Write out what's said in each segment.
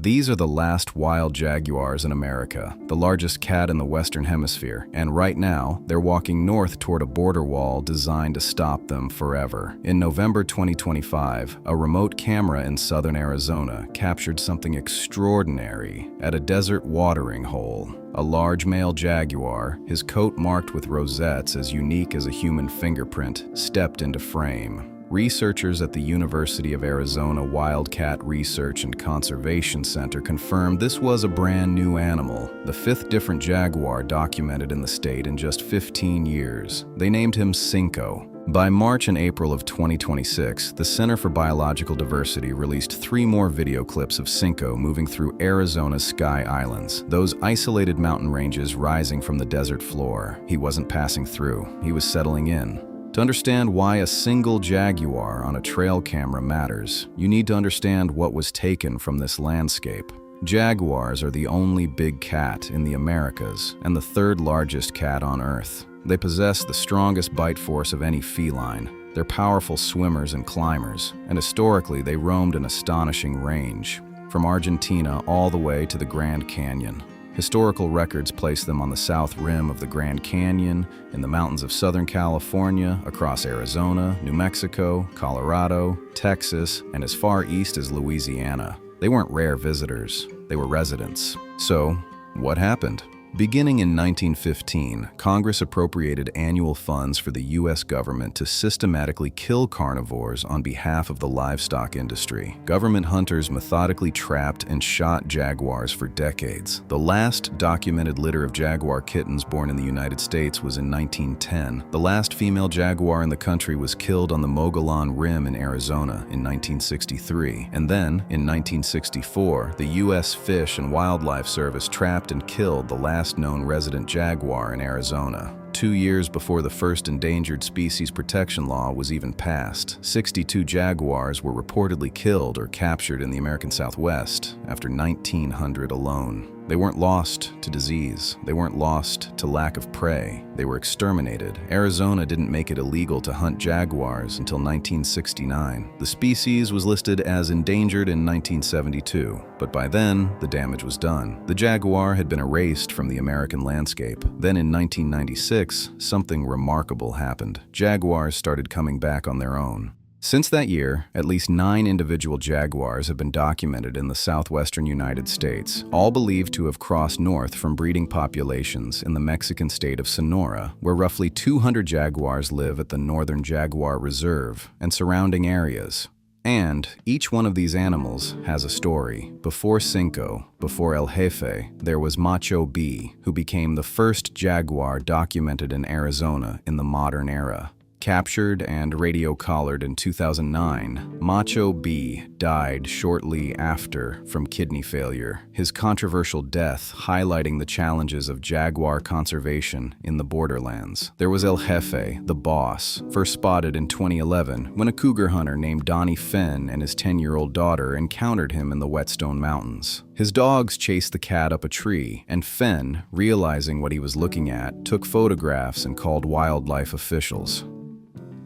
These are the last wild jaguars in America, the largest cat in the Western Hemisphere, and right now, they're walking north toward a border wall designed to stop them forever. In November 2025, a remote camera in southern Arizona captured something extraordinary at a desert watering hole. A large male jaguar, his coat marked with rosettes as unique as a human fingerprint, stepped into frame. Researchers at the University of Arizona Wildcat Research and Conservation Center confirmed this was a brand new animal, the fifth different jaguar documented in the state in just 15 years. They named him Cinco. By March and April of 2026, the Center for Biological Diversity released 3 more video clips of Cinco moving through Arizona's Sky Islands, those isolated mountain ranges rising from the desert floor. He wasn't passing through, he was settling in. To understand why a single jaguar on a trail camera matters, you need to understand what was taken from this landscape. Jaguars are the only big cat in the Americas and the third largest cat on Earth. They possess the strongest bite force of any feline. They're powerful swimmers and climbers, and historically they roamed an astonishing range, from Argentina all the way to the Grand Canyon. Historical records place them on the south rim of the Grand Canyon, in the mountains of Southern California, across Arizona, New Mexico, Colorado, Texas, and as far east as Louisiana. They weren't rare visitors, they were residents. So, what happened? Beginning in 1915, Congress appropriated annual funds for the U.S. government to systematically kill carnivores on behalf of the livestock industry. Government hunters methodically trapped and shot jaguars for decades. The last documented litter of jaguar kittens born in the United States was in 1910. The last female jaguar in the country was killed on the Mogollon Rim in Arizona in 1963. And then, in 1964, the U.S. Fish and Wildlife Service trapped and killed the last known resident jaguar in Arizona. 2 years before the first Endangered Species Protection Law was even passed, 62 jaguars were reportedly killed or captured in the American Southwest after 1,900 alone. They weren't lost to disease. They weren't lost to lack of prey. They were exterminated. Arizona didn't make it illegal to hunt jaguars until 1969. The species was listed as endangered in 1972, but by then, the damage was done. The jaguar had been erased from the American landscape. Then in 1996, something remarkable happened. Jaguars started coming back on their own. Since that year, at least 9 individual jaguars have been documented in the southwestern United States, all believed to have crossed north from breeding populations in the Mexican state of Sonora, where roughly 200 jaguars live at the Northern Jaguar Reserve and surrounding areas. And each one of these animals has a story. Before Cinco, before El Jefe, there was Macho B, who became the first jaguar documented in Arizona in the modern era. Captured and radio-collared in 2009, Macho B died shortly after from kidney failure, his controversial death highlighting the challenges of jaguar conservation in the borderlands. There was El Jefe, the boss, first spotted in 2011 when a cougar hunter named Donnie Fenn and his 10-year-old daughter encountered him in the Whetstone Mountains. His dogs chased the cat up a tree, and Fenn, realizing what he was looking at, took photographs and called wildlife officials.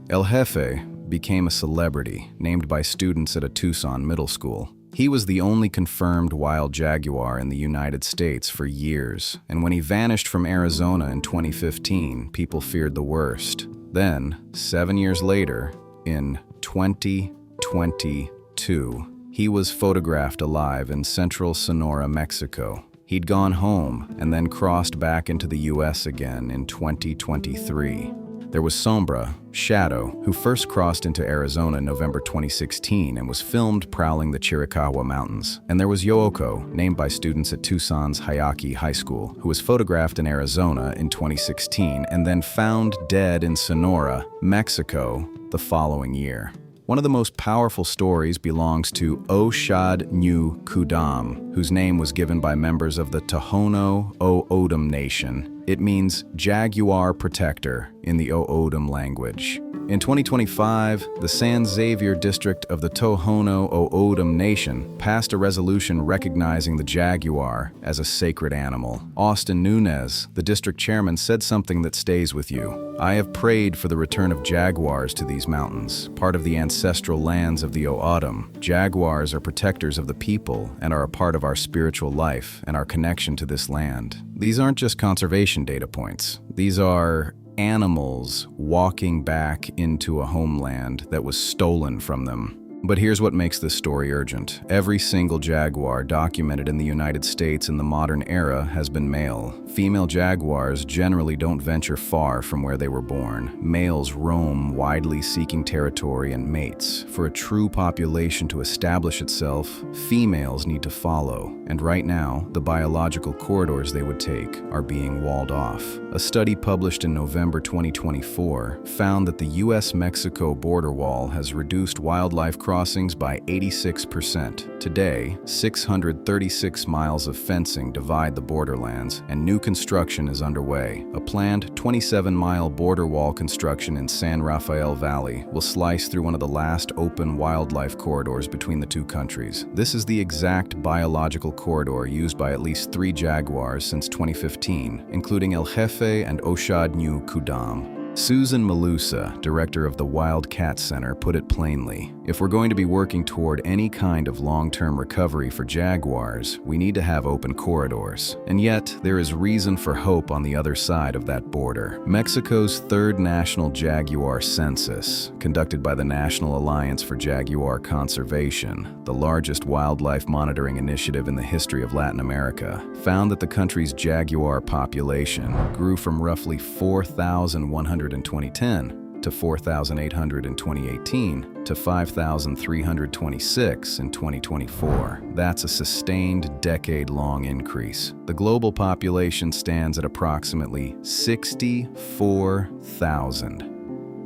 El Jefe became a celebrity, named by students at a Tucson middle school. He was the only confirmed wild jaguar in the United States for years, and when he vanished from Arizona in 2015, people feared the worst. Then, 7 years later, in 2022, he was photographed alive in central Sonora, Mexico. He'd gone home and then crossed back into the U.S. again in 2023. There was Sombra, Shadow, who first crossed into Arizona in November 2016 and was filmed prowling the Chiricahua Mountains. And there was Yooko, named by students at Tucson's Hayaki High School, who was photographed in Arizona in 2016 and then found dead in Sonora, Mexico, the following year. One of the most powerful stories belongs to Oshad New Kudam, whose name was given by members of the Tohono O'odham Nation. It means jaguar protector in the O'odham language. In 2025, the San Xavier district of the Tohono O'odham Nation passed a resolution recognizing the jaguar as a sacred animal. Austin Nunez, the district chairman, said something that stays with you. "I have prayed for the return of jaguars to these mountains, part of the ancestral lands of the O'odham. Jaguars are protectors of the people and are a part of our spiritual life and our connection to this land." These aren't just conservation data points. These are animals walking back into a homeland that was stolen from them. But here's what makes this story urgent. Every single jaguar documented in the United States in the modern era has been male. Female jaguars generally don't venture far from where they were born. Males roam widely seeking territory and mates. For a true population to establish itself, females need to follow. And right now, the biological corridors they would take are being walled off. A study published in November 2024 found that the US-Mexico border wall has reduced wildlife crossings by 86%. Today, 636 miles of fencing divide the borderlands, and new construction is underway. A planned 27-mile border wall construction in San Rafael Valley will slice through one of the last open wildlife corridors between the two countries. This is the exact biological corridor used by at least 3 jaguars since 2015, including El Jefe and Oshad New Kudam. Susan Malusa, director of the Wildcat Center, put it plainly: "If we're going to be working toward any kind of long-term recovery for jaguars, we need to have open corridors. And yet, there is reason for hope on the other side of that border." Mexico's 3rd National Jaguar Census, conducted by the National Alliance for Jaguar Conservation, the largest wildlife monitoring initiative in the history of Latin America, found that the country's jaguar population grew from roughly 4,100 in 2010 to 4,800 in 2018 to 5,326 in 2024. That's a sustained decade-long increase. The global population stands at approximately 64,000.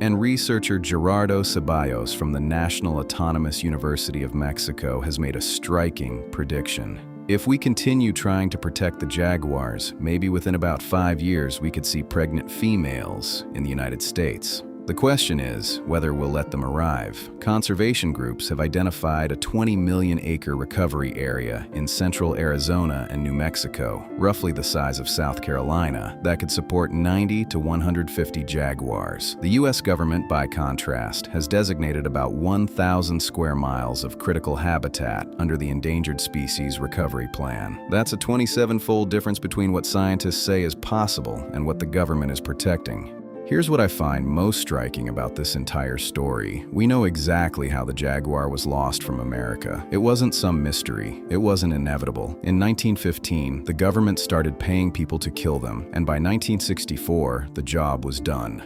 And researcher Gerardo Ceballos from the National Autonomous University of Mexico has made a striking prediction. If we continue trying to protect the jaguars, maybe within about 5 years we could see pregnant females in the United States. The question is whether we'll let them arrive. Conservation groups have identified a 20 million acre recovery area in central Arizona and New Mexico, roughly the size of South Carolina, that could support 90 to 150 jaguars. The US government, by contrast, has designated about 1,000 square miles of critical habitat under the Endangered Species Recovery Plan. That's a 27-fold difference between what scientists say is possible and what the government is protecting. Here's what I find most striking about this entire story. We know exactly how the jaguar was lost from America. It wasn't some mystery. It wasn't inevitable. In 1915, the government started paying people to kill them, and by 1964, the job was done.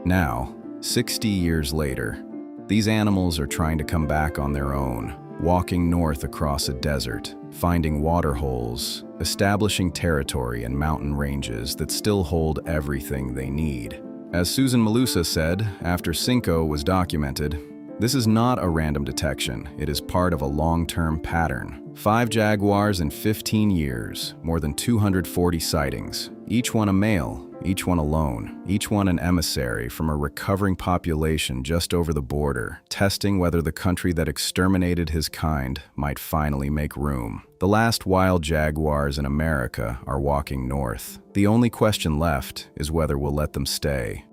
Now, 60 years later, these animals are trying to come back on their own, walking north across a desert, finding water holes, establishing territory and mountain ranges that still hold everything they need. As Susan Malusa said after Cinco was documented, "This is not a random detection. It is part of a long-term pattern. 5 jaguars in 15 years, more than 240 sightings, each one a male, each one alone, each one an emissary from a recovering population just over the border, testing whether the country that exterminated his kind might finally make room. The last wild jaguars in America are walking north. The only question left is whether we'll let them stay."